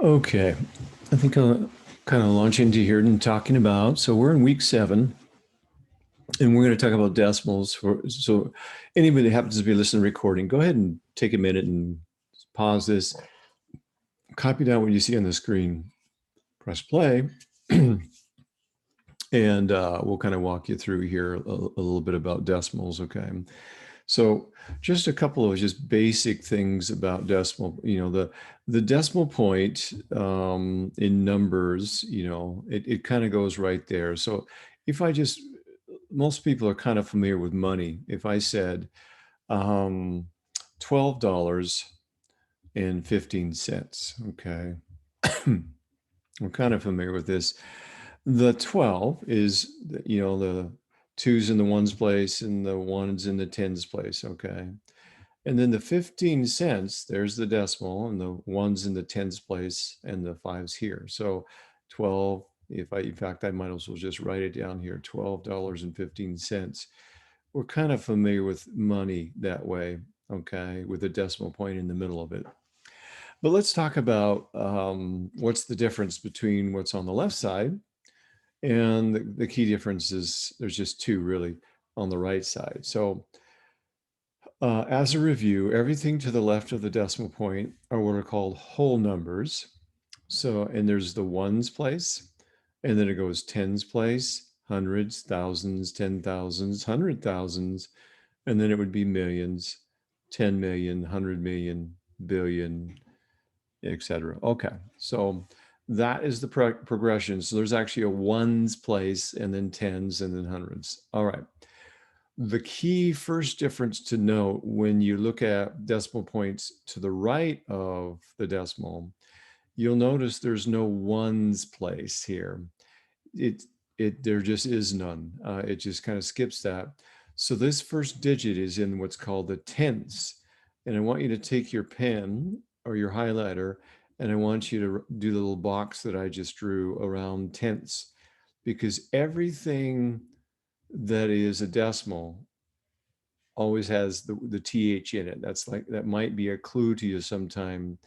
Okay, I think I'll kind of launch into here and talking about. So we're in week 7, and we're going to talk about decimals. So anybody that happens to be listening to the recording, go ahead and take a minute and pause this, copy down what you see on the screen, press play, and we'll kind of walk you through here a little bit about decimals. Okay, so just a couple of just basic things about decimal. The decimal point in numbers, it kind of goes right there. So if I just, most people are kind of familiar with money. If I said um, $12.15, okay, I'm kind of familiar with this. The 12 is, the twos in the ones place and the ones in the tens place, okay? And then the 15 cents, there's the decimal, and the ones in the tens place and the fives here. So 12, in fact, I might as well just write it down here, $12.15. We're kind of familiar with money that way, okay, with a decimal point in the middle of it. But let's talk about what's the difference between what's on the left side, and the key difference is there's just two really on the right side. So as a review, everything to the left of the decimal point are what are called whole numbers. So, and there's the ones place, and then it goes tens place, hundreds, thousands, 10,000s, 100,000s, and then it would be millions, 10 million, 100 million, billion, etc. Okay, so that is the progression. So there's actually a ones place, and then tens, and then hundreds. All right. The key first difference to note when you look at decimal points to the right of the decimal, you'll notice there's no ones place here. There just is none. It just kind of skips that. So this first digit is in what's called the tenths. And I want you to take your pen or your highlighter, and I want you to do the little box that I just drew around tenths, because everything that is a decimal always has the th in it. That might be a clue to you sometime.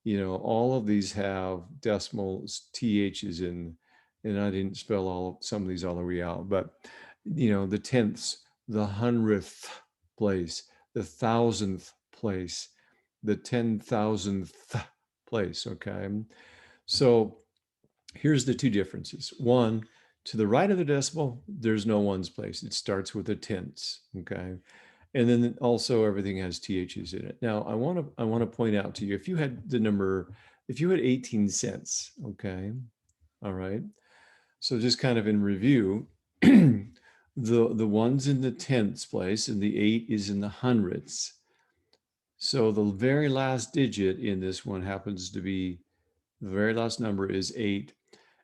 All of these have decimal ths in, and I didn't spell some of these all the way out, but the tenths, the hundredth place, the thousandth place, the 10,000th place. Okay, so here's the two differences. One, to the right of the decimal, there's no ones place. It starts with a tenths. Okay. And then also everything has THs in it. Now I want to point out to you, if you had 18 cents, okay, all right. So just kind of in review, the ones in the tenths place and the 8 is in the hundredths. So the very last digit in this one happens to be, the very last number is 8.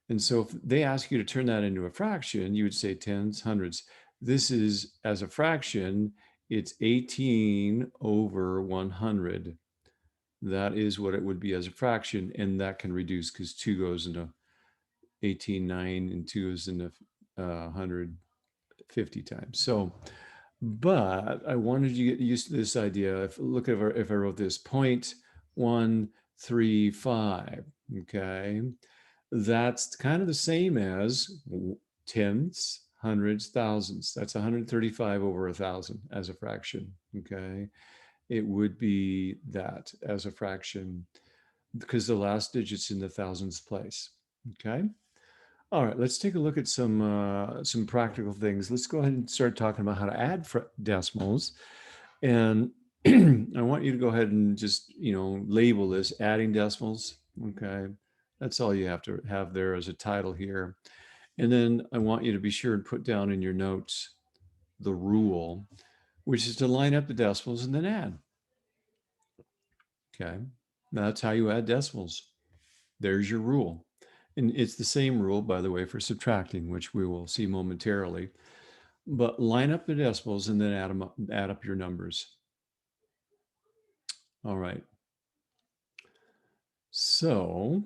And so if they ask you to turn that into a fraction, you would say tens, hundreds. This is, as a fraction, it's 18 over 100. That is what it would be as a fraction, and that can reduce because 2 goes into 18, 9, and 2 goes into 150 times. So, but I wanted you to get used to this idea. If I wrote this 0.135, okay, that's kind of the same as tenths, hundreds, thousands. That's 135 over 1,000 as a fraction, okay? It would be that as a fraction because the last digit's in the thousands place, okay? All right, let's take a look at some practical things. Let's go ahead and start talking about how to add decimals. And I want you to go ahead and just, label this adding decimals, okay? That's all you have to have there as a title here. And then I want you to be sure and put down in your notes the rule, which is to line up the decimals and then add, okay? Now that's how you add decimals. There's your rule. And it's the same rule, by the way, for subtracting, which we will see momentarily. But line up the decimals and then add up your numbers. All right. So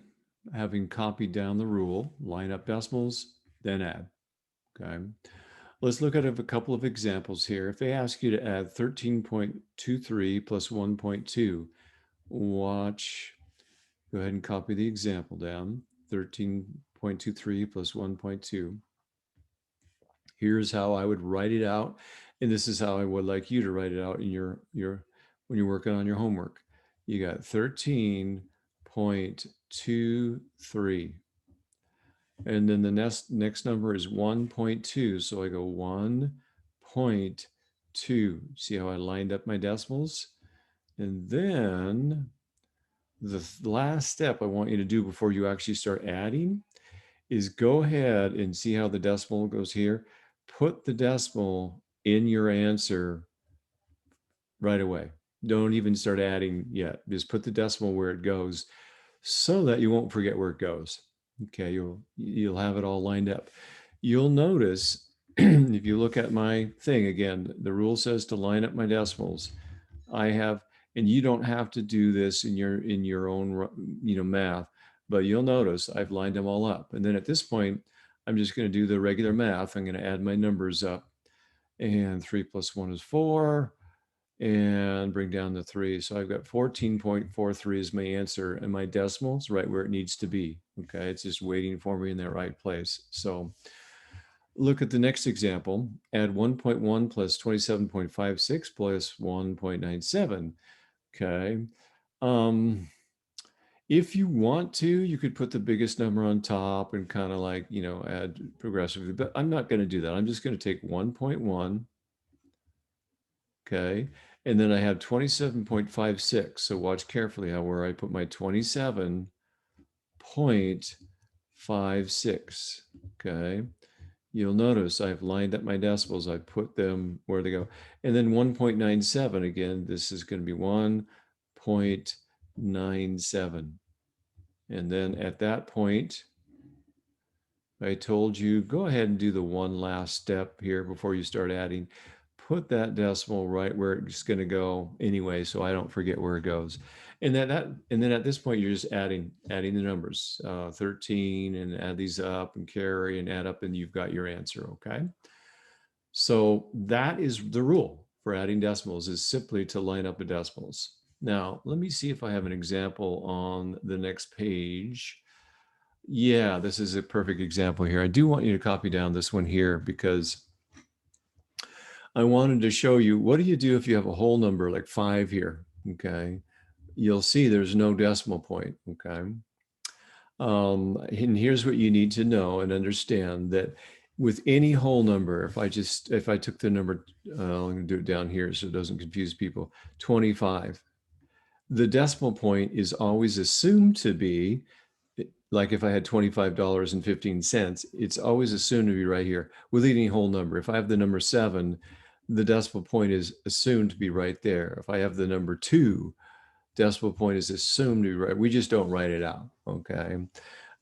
having copied down the rule, line up decimals, then add. Okay. Let's look at a couple of examples here. If they ask you to add 13.23 plus 1.2, watch Go ahead and copy the example down. 13.23 plus 1.2. Here's how I would write it out. And this is how I would like you to write it out in your when you're working on your homework. You got 13.23. And then the next number is 1.2. So I go 1.2. See how I lined up my decimals? And then the last step I want you to do before you actually start adding is go ahead and see how the decimal goes here. Put the decimal in your answer right away. Don't even start adding yet. Just put the decimal where it goes so that you won't forget where it goes. Okay, you'll have it all lined up. You'll notice if you look at my thing again, the rule says to line up my decimals. I have, and you don't have to do this in your own math, but you'll notice I've lined them all up. And then at this point, I'm just going to do the regular math. I'm going to add my numbers up, and 3 plus 1 is 4, and bring down the 3. So I've got 14.43 is my answer, and my decimal's right where it needs to be. Okay, it's just waiting for me in that right place. So look at the next example. Add 1.1 plus 27.56 plus 1.97. Okay. If you want to, you could put the biggest number on top and kind of like, add progressively, but I'm not going to do that. I'm just going to take 1.1. Okay. And then I have 27.56. So watch carefully where I put my 27.56. Okay. You'll notice I've lined up my decimals. I put them where they go. And then 1.97, again, this is going to be 1.97. And then at that point, I told you, go ahead and do the one last step here before you start adding. Put that decimal right where it's going to go anyway, so I don't forget where it goes. And then at this point, you're just adding the numbers, 13, and add these up and carry and add up, and you've got your answer. Okay. So that is the rule for adding decimals, is simply to line up the decimals. Now, let me see if I have an example on the next page. Yeah, this is a perfect example here. I do want you to copy down this one here because I wanted to show you, what do you do if you have a whole number like 5 here? Okay. You'll see there's no decimal point. Okay. And here's what you need to know and understand, that with any whole number, if I took the number, I'm going to do it down here so it doesn't confuse people, 25, the decimal point is always assumed to be, like if I had $25.15, it's always assumed to be right here with any whole number. If I have the number 7, the decimal point is assumed to be right there. If I have the number 2, decimal point is assumed to be right. We just don't write it out, okay?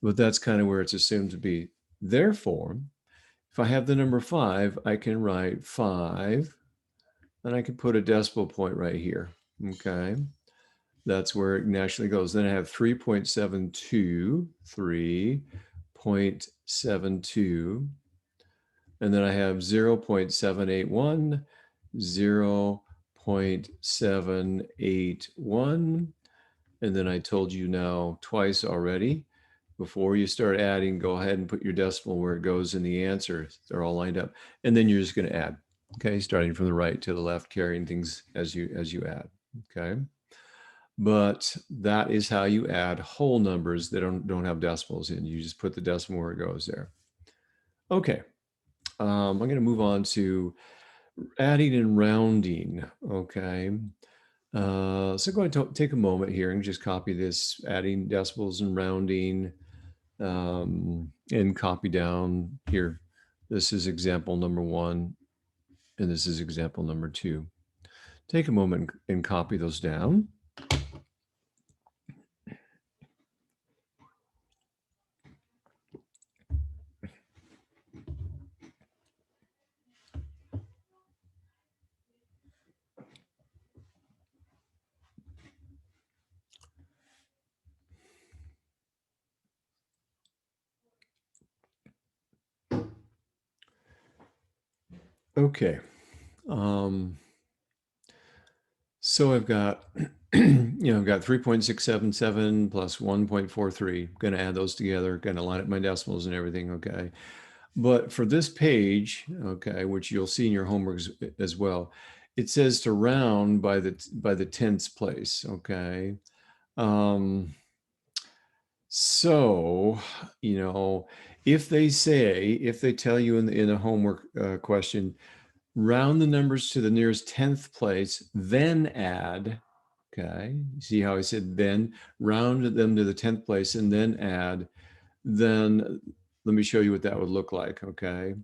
But that's kind of where it's assumed to be. Therefore, if I have the number 5, I can write 5, and I can put a decimal point right here, okay? That's where it naturally goes. Then I have 3.72, 3.72, and then I have 0.781, 0.781, and then I told you now twice already, before you start adding, go ahead and put your decimal where it goes in the answer. They're all lined up. And then you're just going to add, okay? Starting from the right to the left, carrying things as you add, okay? But that is how you add whole numbers that don't have decimals in. You just put the decimal where it goes there. Okay, I'm going to move on to adding and rounding, okay? So go ahead and take a moment here and just copy this, adding decimals and rounding, and copy down here. This is example number 1, and this is example number 2. Take a moment and copy those down. Okay. So I've got I've got 3.677 plus 1.43. Going to add those together, going to line up my decimals and everything, okay? But for this page, okay, which you'll see in your homework as well, it says to round by the tenths place, okay? So, if they tell you in the homework question, round the numbers to the nearest 10th place, then add, okay, see how I said then, round them to the 10th place and then add, then let me show you what that would look like, okay?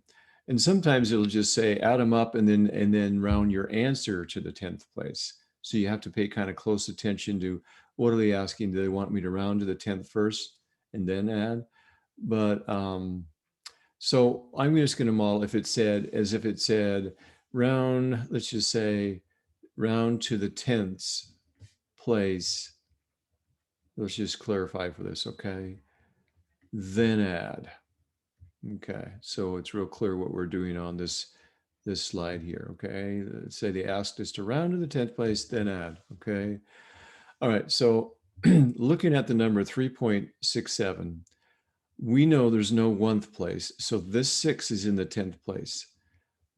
And sometimes it'll just say add them up and then round your answer to the 10th place. So you have to pay kind of close attention to what are they asking? Do they want me to round to the 10th first and then add? But so I'm just going to model if it said round, let's just say round to the 10th place. Let's just clarify for this, okay? Then add. Okay, so it's real clear what we're doing on this slide here, okay? Let's say they asked us to round to the 10th place, then add, okay? All right, so looking at the number 3.67, we know there's no 1th place, so this 6 is in the 10th place.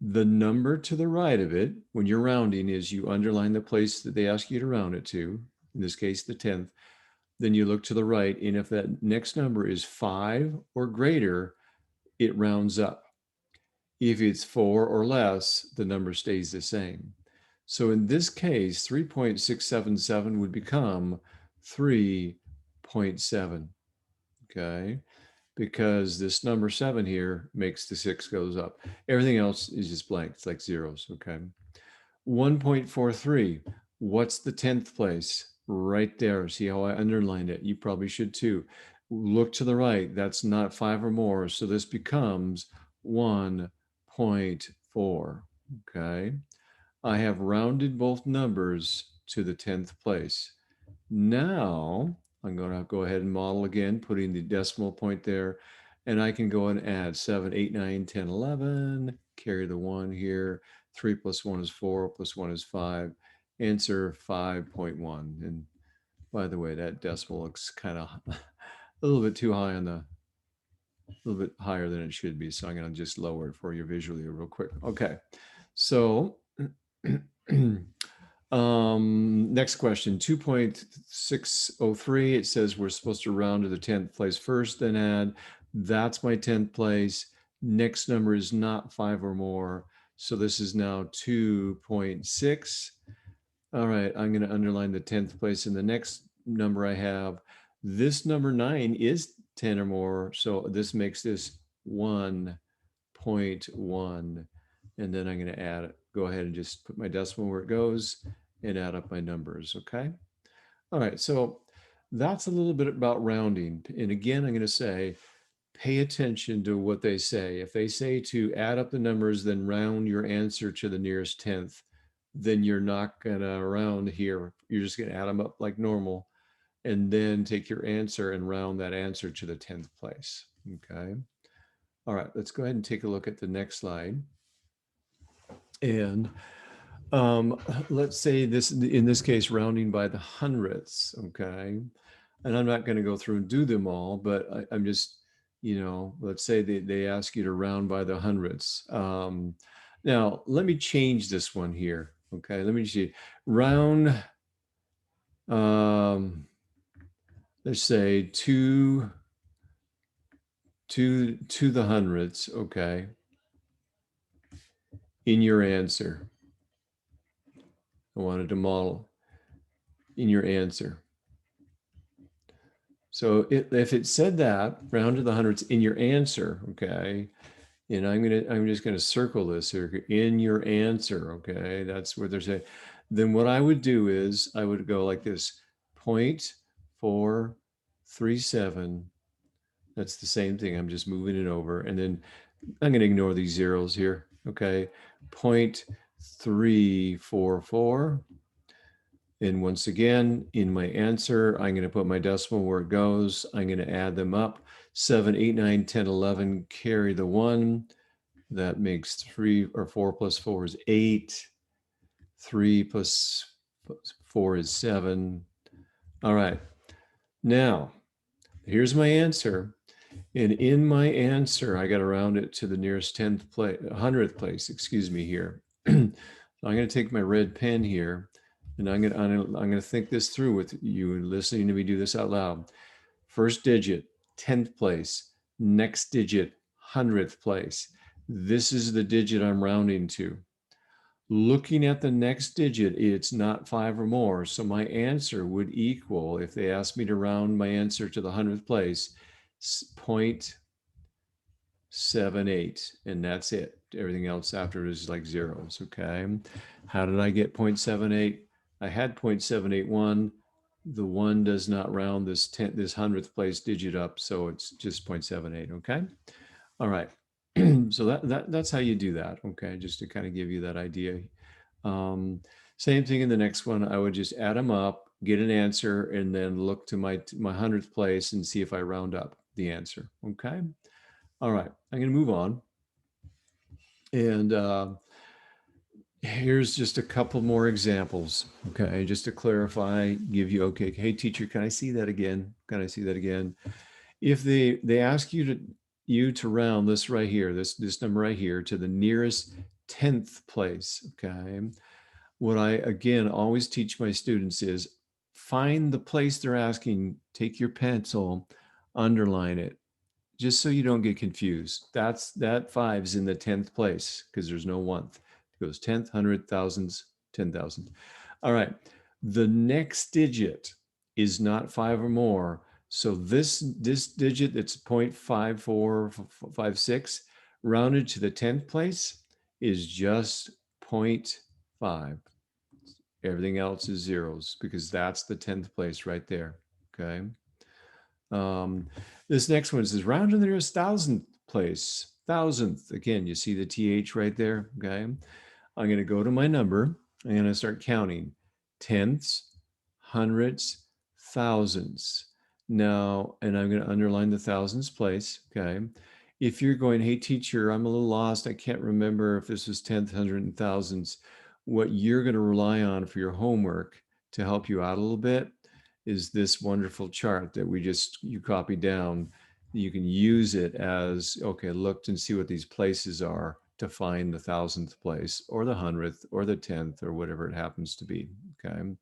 The number to the right of it, when you're rounding, is you underline the place that they ask you to round it to, in this case, the 10th. Then you look to the right, and if that next number is 5 or greater, it rounds up. If it's 4 or less, the number stays the same. So in this case, 3.677 would become 3.7, okay? Because this number 7 here makes the 6 goes up. Everything else is just blank. It's like zeros, okay? 1.43, what's the 10th place? Right there. See how I underlined it? You probably should too. Look to the right. That's not 5 or more. So this becomes 1.4. Okay. I have rounded both numbers to the 10th place. Now I'm going to go ahead and model again, putting the decimal point there. And I can go and add 7, 8, 9, 10, 11, carry the 1 here. 3 plus 1 is 4, plus 1 is 5. Answer 5.1. And by the way, that decimal looks kind of a little bit too high a little bit higher than it should be. So I'm going to just lower it for you visually real quick. Okay. So next question, 2.603. It says we're supposed to round to the 10th place first, then add. That's my 10th place. Next number is not 5 or more. So this is now 2.6. All right, I'm going to underline the 10th place in the next number I have. This number 9 is 10 or more. So this makes this 1.1. And then I'm going to add it. Go ahead and just put my decimal where it goes and add up my numbers, okay? All right, so that's a little bit about rounding. And again, I'm going to say, pay attention to what they say. If they say to add up the numbers, then round your answer to the nearest 10th, then you're not going to round here. You're just going to add them up like normal and then take your answer and round that answer to the 10th place, okay? All right, let's go ahead and take a look at the next slide. And let's say this, in this case, rounding by the hundredths, okay? And I'm not going to go through and do them all, but I'm just, let's say they ask you to round by the hundredths. Now, let me change this one here, okay? Let me see. Round, let's say to the hundredths, okay, in your answer. I wanted to model in your answer. So if it said that, round to the hundredths in your answer, okay, and I'm just gonna circle this here, in your answer, okay, that's where there's a, then what I would do is I would go like this, 0.437, that's the same thing, I'm just moving it over, and then I'm gonna ignore these zeros here, okay, 0.344, and once again, in my answer, I'm going to put my decimal where it goes. I'm going to add them up. 7, 8, 9, 10, 11, carry the 1. That makes 3 or 4 plus 4 is 8. 3 plus 4 is 7. All right. Now, here's my answer. And in my answer, I got to round it to the nearest 10th place, 100th place, excuse me here. So I'm going to take my red pen here, and I'm going to think this through with you and listening to me do this out loud. First digit, 10th place. Next digit, 100th place. This is the digit I'm rounding to. Looking at the next digit, it's not 5 or more. So my answer would equal, if they asked me to round my answer to the 100th place, 0.78. And that's it. Everything else after is like zeros. Okay. How did I get 0.78? I had 0.781. The 1 does not round this 100th place digit up. So it's just 0.78. Okay. All right. So that's how you do that. Okay. Just to kind of give you that idea. Same thing in the next one. I would just add them up, get an answer, and then look to my 100th place and see if I round up the answer. Okay. All right. I'm going to move on. And here's just a couple more examples. Okay. Just to clarify, give you, okay. Hey, teacher, can I see that again? Can I see that again? If they ask you to round this right here, this number right here, to the nearest 10th place, okay? What I, again, always teach my students is find the place they're asking, take your pencil, underline it, just so you don't get confused. That 5's in the 10th place because there's no 1th. It goes 10th, 100th, thousands, 10,000. All right. The next digit is not 5 or more. So this digit that's 0.5456 rounded to the 10th place is just 0.5. Everything else is zeros because that's the 10th place right there. Okay. This next one says round to the nearest 1,000th place. 1,000th. Again, you see the TH right there. Okay. I'm going to go to my number. I'm going to start counting tenths, hundreds, thousands. Now, and I'm going to underline the thousands place. Okay. If you're going, hey, teacher, I'm a little lost. I can't remember if this was tenth, hundred, and thousands. What you're going to rely on for your homework to help you out a little bit is this wonderful chart that you copy down. You can use it as, okay, look and see what these places are to find the 1,000th place or the 100th or the 10th or whatever it happens to be. Okay.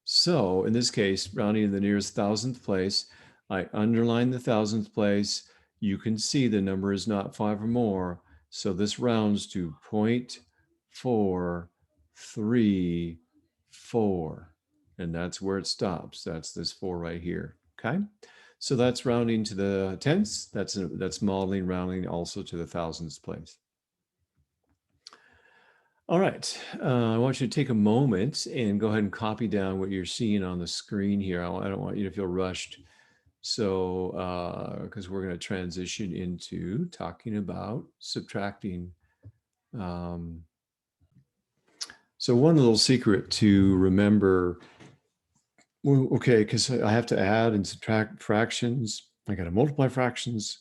So in this case, rounding to the nearest 1,000th place, I underline the 1,000th place. You can see the number is not 5 or more. So this rounds to 0.434. And that's where it stops. That's this 4 right here. Okay. So that's rounding to the tenths. That's modeling rounding also to the thousands place. All right, I want you to take a moment and go ahead and copy down what you're seeing on the screen here. I don't want you to feel rushed. So, because we're going to transition into talking about subtracting. So one little secret to remember, well, okay, because I have to add and subtract fractions. I got to multiply fractions.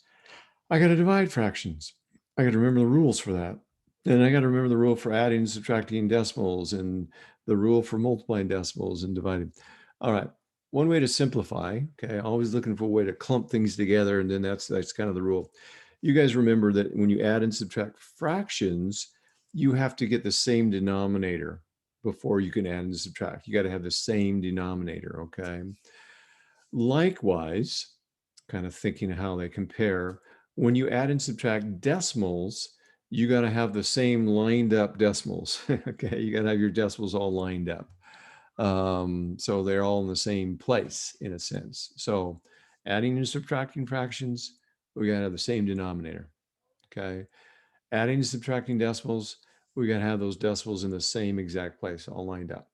I got to divide fractions. I got to remember the rules for that. And I got to remember the rule for adding and subtracting decimals and the rule for multiplying decimals and dividing. All right. One way to simplify, okay, always looking for a way to clump things together. And then that's kind of the rule. You guys remember that when you add and subtract fractions, you have to get the same denominator before you can add and subtract. You got to have the same denominator, okay? Likewise, kind of thinking how they compare, when you add and subtract decimals, you got to have the same lined up decimals. Okay, you got to have your decimals all lined up. So they're all in the same place in a sense. So adding and subtracting fractions, we got to have the same denominator. Okay, adding and subtracting decimals, we got to have those decimals in the same exact place, all lined up.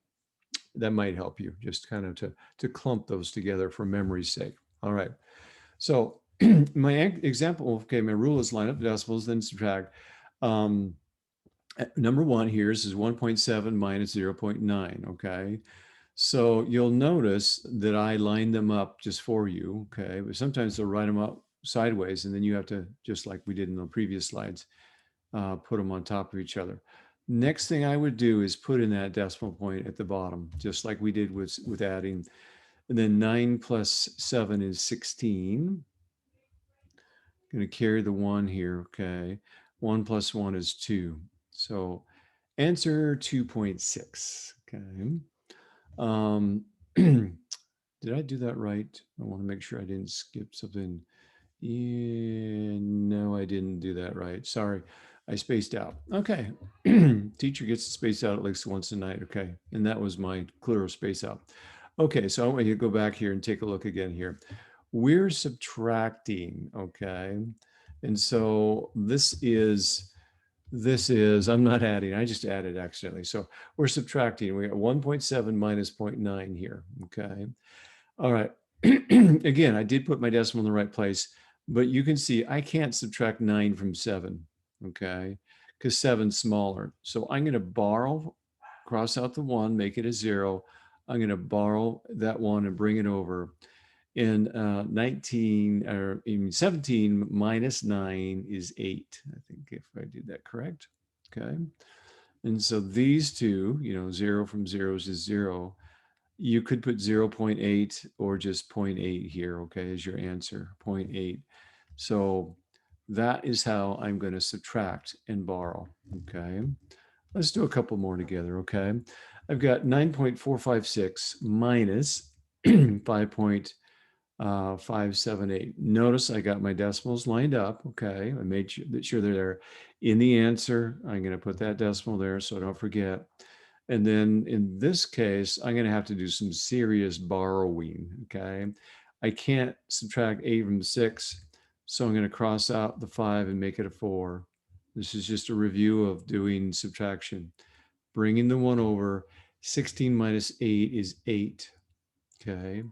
That might help you just kind of to clump those together for memory's sake. All right. So my example, okay, my rule is line up the decimals, then subtract. Number one here is 1.7 minus 0.9, okay? So you'll notice that I lined them up just for you, okay? But sometimes they'll write them up sideways and then you have to, just like we did in the previous slides, put them on top of each other. Next thing I would do is put in that decimal point at the bottom, just like we did with adding. And then 9 plus 7 is 16. Going to carry the 1 here, okay. 1 plus 1 is 2. So answer 2.6, okay. Did I do that right? I want to make sure I didn't skip something. Yeah, no, I didn't do that right. Sorry, I spaced out. Okay, teacher gets to space out at least once a night. Okay, and that was my clear space out. Okay, so I want you to go back here and take a look again here. We're subtracting, okay? And so I'm not adding, I just added accidentally. So we're subtracting, we got 1.7 minus 0.9 here, okay? All right, again, I did put my decimal in the right place, but you can see I can't subtract 9 from 7, okay? Because 7's smaller. So I'm gonna borrow, cross out the 1, make it a 0. I'm gonna borrow that 1 and bring it over. And 17 minus 9 is 8, I think, if I did that correct. Okay. And so these two, 0 from zeros is 0. You could put 0.8 or just 0.8 here, okay, as your answer, 0.8. So that is how I'm going to subtract and borrow, okay? Let's do a couple more together, okay? I've got 9.456 minus 5.578. Notice I got my decimals lined up, okay? I made sure they're there. In the answer, I'm going to put that decimal there so I don't forget. And then in this case, I'm going to have to do some serious borrowing, okay? I can't subtract 8 from 6, so I'm going to cross out the 5 and make it a 4. This is just a review of doing subtraction. Bringing the 1 over, 16 minus 8 is 8, okay?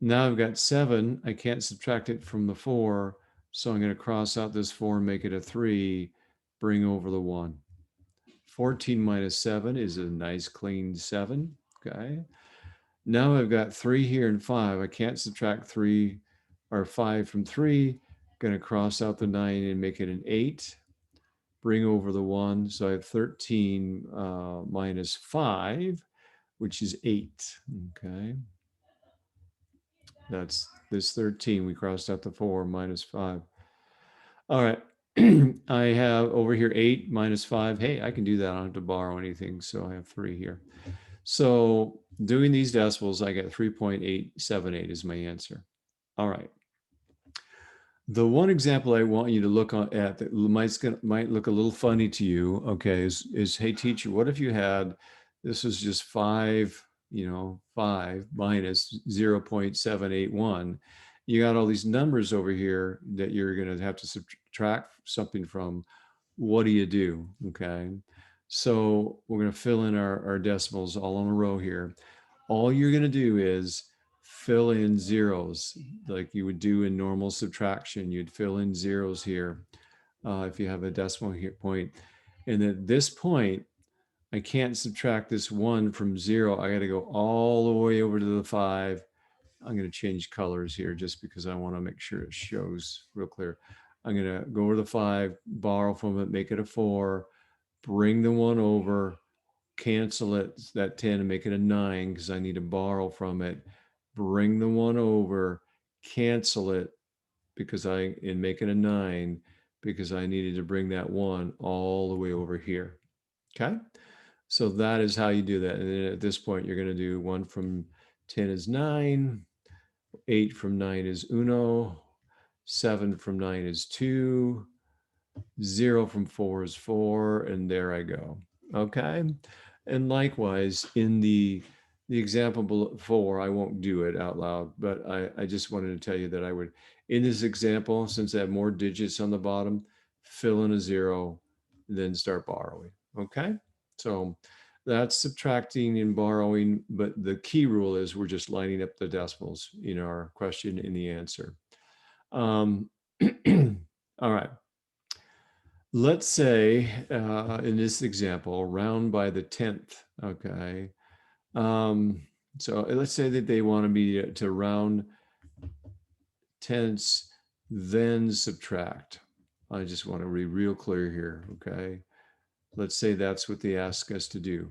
Now I've got 7, I can't subtract it from the 4, so I'm going to cross out this 4 and make it a 3, bring over the 1. 14 minus 7 is a nice clean 7, okay? Now I've got 3 here and 5. I can't subtract 3 or 5 from 3. Going to cross out the 9 and make it an 8. Bring over the 1. So I have 13 minus 5, which is 8, okay? That's this 13. We crossed out the 4 minus 5. All right. I have over here 8 minus 5. Hey, I can do that. I don't have to borrow anything. So I have 3 here. So doing these decimals, I get 3.878 is my answer. All right. The one example I want you to look at that might look a little funny to you, okay, is hey, teacher, what if you had, this is just 5, 5 minus 0.781. You got all these numbers over here that you're going to have to subtract something from. What do? Okay. So we're going to fill in our decimals all on a row here. All you're going to do is fill in zeros like you would do in normal subtraction. You'd fill in zeros here if you have a decimal point. And at this point, I can't subtract this 1 from 0. I got to go all the way over to the 5. I'm going to change colors here just because I want to make sure it shows real clear. I'm going to go over the 5, borrow from it, make it a 4, bring the 1 over, cancel it, that 10, and make it a 9 because I need to borrow from it. Bring the 1 over, cancel it because and make it a 9 because I needed to bring that 1 all the way over here. Okay? So that is how you do that. And then at this point, you're going to do 1 from 10 is 9, 8 from 9 is uno, 7 from 9 is 2, 0 from 4 is 4, and there I go. Okay? And likewise, in the example before, I won't do it out loud, but I just wanted to tell you that I would, in this example, since I have more digits on the bottom, fill in a 0, then start borrowing. Okay? So that's subtracting and borrowing, but the key rule is we're just lining up the decimals in our question in the answer. All right. Let's say in this example, round by the 10th, okay? So let's say that they want me to round tenths, then subtract. I just want to be real clear here, okay? Let's say that's what they ask us to do.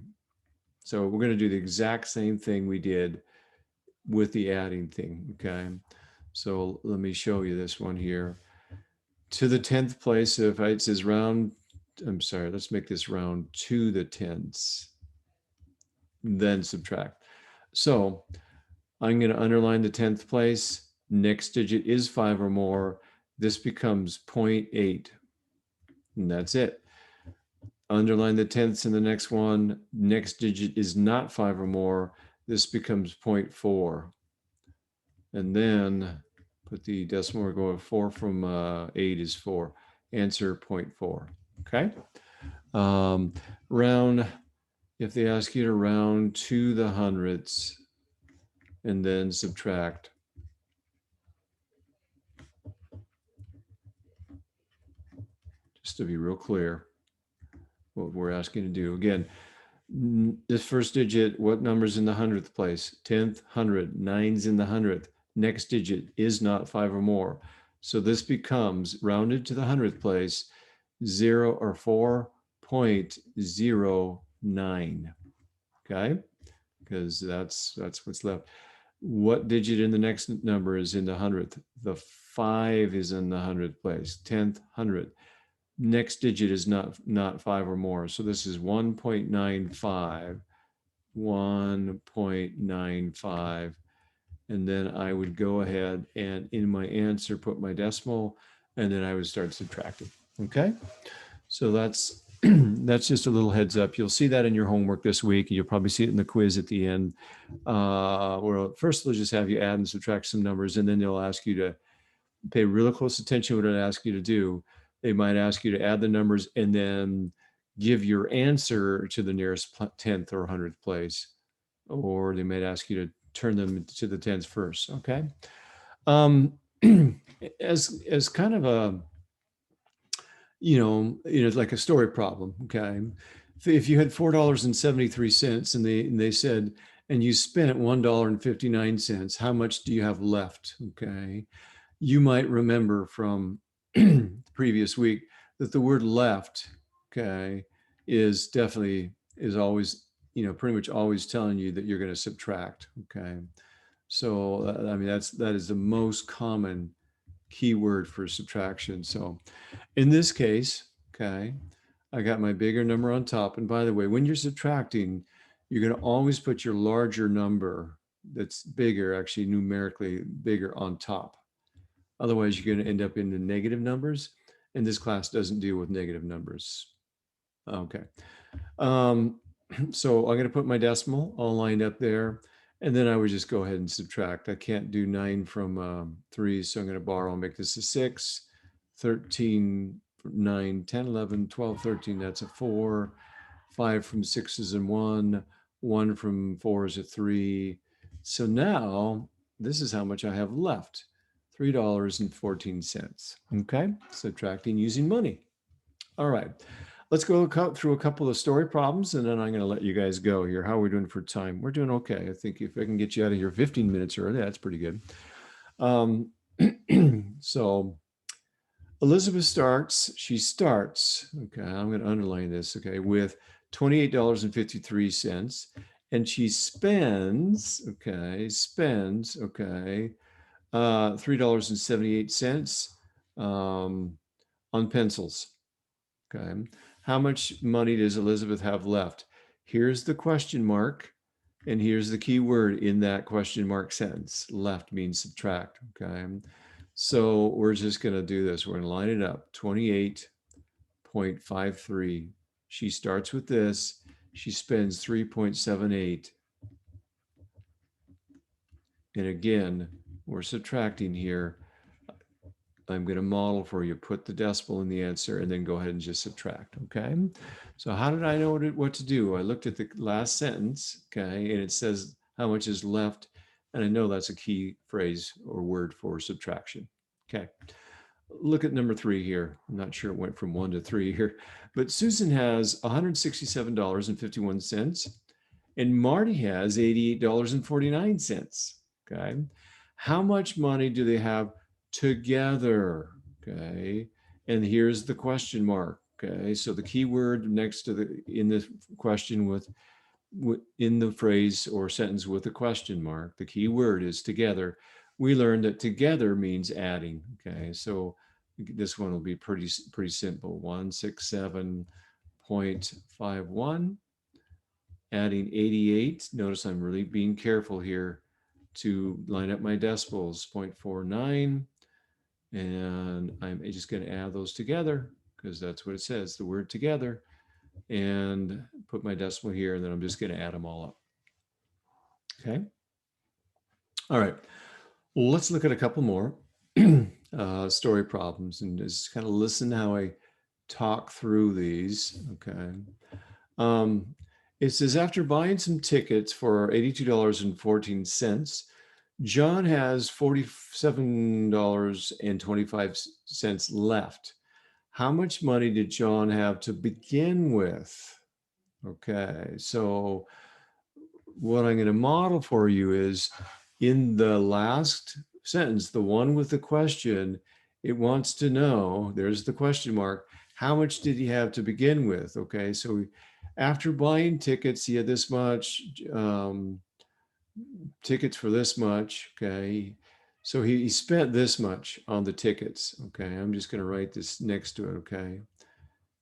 So we're going to do the exact same thing we did with the adding thing, okay? So let me show you this one here. To the 10th place, if it says round, I'm sorry, let's make this round to the tenths, then subtract. So I'm going to underline the 10th place. Next digit is 5 or more. This becomes 0.8, and that's it. Underline the tenths in the next one. Next digit is not 5 or more. This becomes 0.4. And then put the decimal, we're going 4 from 8 is 4. Answer 0.4, okay? Round, if they ask you to round to the hundredths and then subtract. Just to be real clear, what we're asking to do. Again, this first digit, what number's in the 100th place? 10th, 100, 9's in the 100th. Next digit is not 5 or more. So this becomes rounded to the 100th place, 0 or 4.09. Okay? Because that's what's left. What digit in the next number is in the 100th? The 5 is in the 100th place, 10th, 100th. Next digit is not 5 or more. So this is 1.95, 1.95. And then I would go ahead and in my answer, put my decimal, and then I would start subtracting. Okay. So that's that's just a little heads up. You'll see that in your homework this week. You'll probably see it in the quiz at the end. Where first they'll just have you add and subtract some numbers, and then they'll ask you to pay really close attention to what it asks you to do. They might ask you to add the numbers and then give your answer to the nearest 10th or 100th place. Or they might ask you to turn them to the tens first, okay? As kind of a, like a story problem, okay? If you had $4.73 and they said, and you spent $1.59, how much do you have left, okay? You might remember from the previous week that the word left, okay, is always, pretty much always telling you that you're going to subtract, okay? So, I mean, that is the most common keyword for subtraction. So in this case, okay, I got my bigger number on top. And by the way, when you're subtracting, you're going to always put your larger number that's bigger, actually numerically bigger, on top. Otherwise, you're going to end up in the negative numbers. And this class doesn't deal with negative numbers. Okay. So I'm going to put my decimal all lined up there. And then I would just go ahead and subtract. I can't do 9 from 3. So I'm going to borrow and make this a 6, 13, 9, 10, 11, 12, 13. That's a 4. 5 from 6 is a 1. 1 from 4 is a 3. So now this is how much I have left. $3.14. Okay, subtracting using money. All right, let's go through a couple of story problems and then I'm going to let you guys go here. How are we doing for time? We're doing okay. I think if I can get you out of here 15 minutes early, that's pretty good. So Elizabeth she starts, okay, I'm going to underline this, okay, with $28.53, and she spends, okay, $3.78 on pencils. Okay. How much money does Elizabeth have left? Here's the question mark, and here's the key word in that question mark sentence. Left means subtract. Okay. So we're just going to do this. We're going to line it up. 28.53. She starts with this. She spends 3.78. And again, we're subtracting here. I'm going to model for you, put the decimal in the answer, and then go ahead and just subtract, okay? So how did I know what to do? I looked at the last sentence, okay, and it says how much is left, and I know that's a key phrase or word for subtraction, okay? Look at number 3 here. I'm not sure it went from 1 to 3 here, but Susan has $167.51, and Marty has $88.49, okay? How much money do they have together? Okay, and here's the question mark. Okay, so the key word next to in the question in the phrase or sentence with a question mark, the key word is together. We learned that together means adding. Okay, so this one will be pretty simple. 167.51, adding 88. Notice I'm really being careful here to line up my decimals. 0.49, and I'm just going to add those together because that's what it says, the word together, and put my decimal here, and then I'm just going to add them all up. Okay. All right. Well, let's look at a couple more story problems and just kind of listen how I talk through these. Okay. It says, after buying some tickets for $82.14, John has $47.25 left. How much money did John have to begin with? Okay, so what I'm going to model for you is in the last sentence, the one with the question, it wants to know, there's the question mark, how much did he have to begin with? Okay, so after buying tickets, he had this much, tickets for this much, okay? So he spent this much on the tickets, okay? I'm just gonna write this next to it, okay?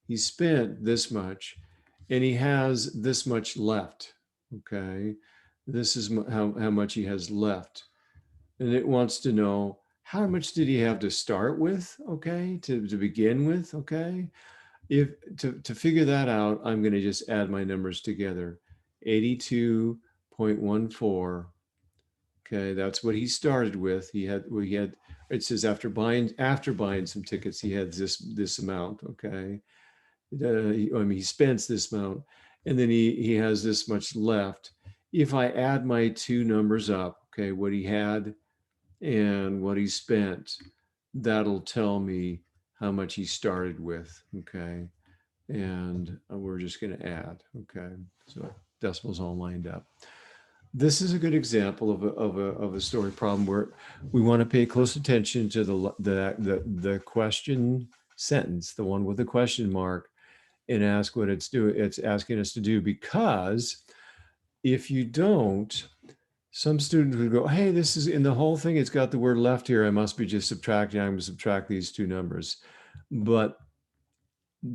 He spent this much and he has this much left, okay? This is how much he has left. And it wants to know, how much did he have to start with, okay? To begin with, okay? If to figure that out, I'm gonna just add my numbers together. 82.14. Okay, that's what he started with. He had, it says after buying some tickets, he had this amount. Okay, he spends this amount, and then he has this much left. If I add my two numbers up, okay, what he had and what he spent, that'll tell me how much he started with. Okay, and we're just going to add. Okay, so decimals all lined up. This is a good example of a story problem where we want to pay close attention to the question sentence, the one with the question mark, and ask what it's doing. It's asking us to do, because if you don't, some students would go, hey, this is in the whole thing, it's got the word left here. I must be just subtracting. I'm going to subtract these two numbers. But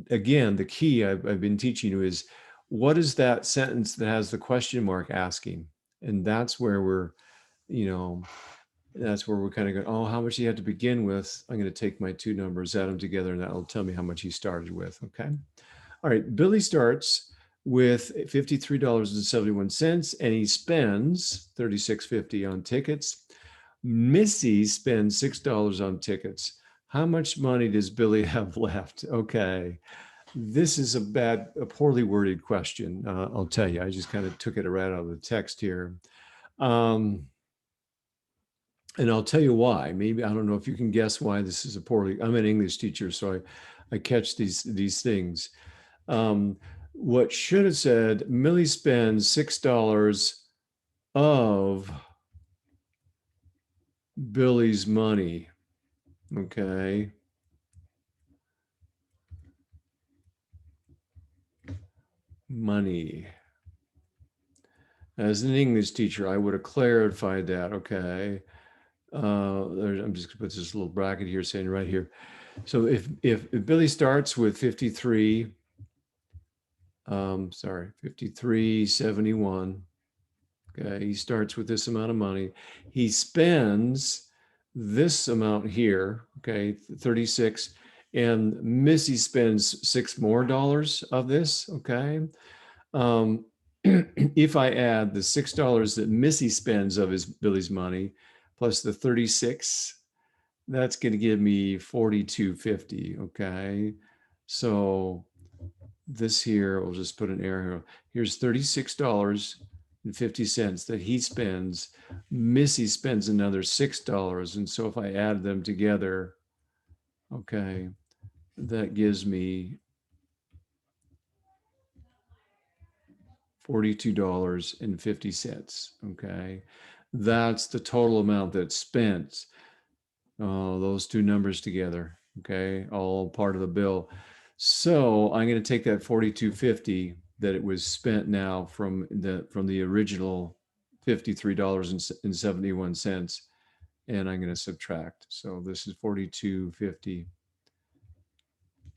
again, the key I've been teaching you is, what is that sentence that has the question mark asking? And that's where we're, that's where we're kind of going, oh, how much do you have to begin with? I'm going to take my two numbers, add them together, and that'll tell me how much he started with. Okay. All right. Billy starts with $53.71 and he spends $36.50 on tickets. Missy spends $6 on tickets. How much money does Billy have left? Okay. This is a poorly worded question. I'll tell you, I just kind of took it right out of the text here. And I'll tell you why. Maybe, I don't know if you can guess why this is I'm an English teacher, so I catch these things. What should have said, Millie spends $6 of Billy's money. Okay. Money. As an English teacher, I would have clarified that. Okay. I'm just gonna put this little bracket here saying right here. So if Billy starts with 53.71, okay, he starts with this amount of money. He spends this amount here, okay, 36, and Missy spends $6 more of this, okay. If I add the $6 that Missy spends of Billy's money plus the 36, that's going to give me $42.50. Okay, so this here, we'll just put an arrow here. Here's $36.50 that he spends. Missy spends another $6, and so if I add them together, okay, that gives me $42.50. Okay, that's the total amount that's spent. Those two numbers together. Okay, all part of the bill. So I'm going to take that 42.50 that it was spent now from the original $53.71, and I'm going to subtract. So this is 42.50.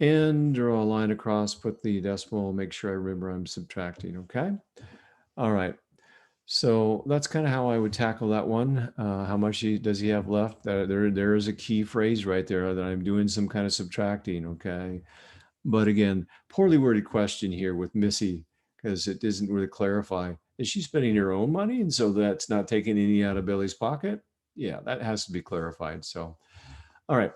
And draw a line across, put the decimal, make sure I remember I'm subtracting, okay? All right. So that's kind of how I would tackle that one. How much does he have left? There is a key phrase right there that I'm doing some kind of subtracting, okay? But again, poorly worded question here with Missy, because it doesn't really clarify. Is she spending her own money? And so that's not taking any out of Billy's pocket? Yeah, that has to be clarified. So, all right.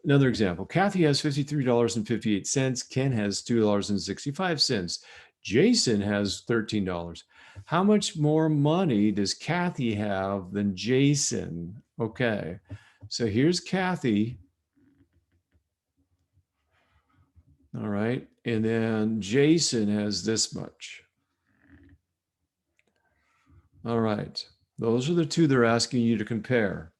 Another example. Kathy has $53.58. Ken has $2.65. Jason has $13. How much more money does Kathy have than Jason? Okay. So here's Kathy. All right. And then Jason has this much. All right. Those are the two they're asking you to compare.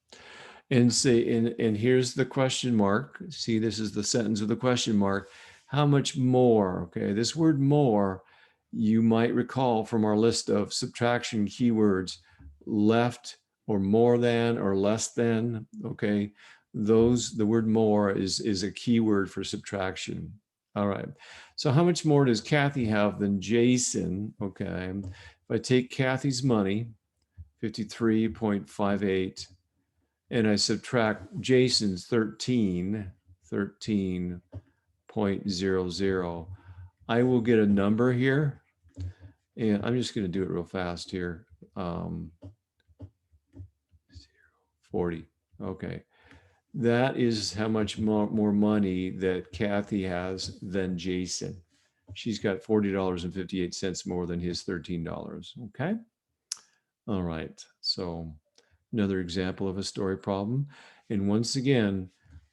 And say, and here's the question mark. See, this is the sentence with the question mark. How much more? Okay, this word more, you might recall from our list of subtraction keywords, left or more than or less than. Okay, the word more is a keyword for subtraction. All right, so how much more does Kathy have than Jason? Okay, if I take Kathy's money, 53.58, and I subtract Jason's 13.00, I will get a number here. And I'm just going to do it real fast here. 40. Okay. That is how much more money that Kathy has than Jason. She's got $40.58 more than his $13. Okay. All right. So another example of a story problem. And once again,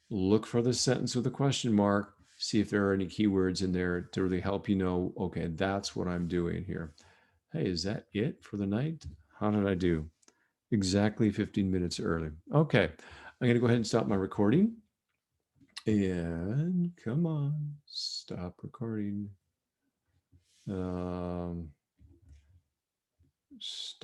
look for the sentence with a question mark, see if there are any keywords in there to really help you know, okay, that's what I'm doing here. Hey, is that it for the night? How did I do? Exactly 15 minutes early. Okay, I'm going to go ahead and stop my recording. And come on, stop recording. Stop.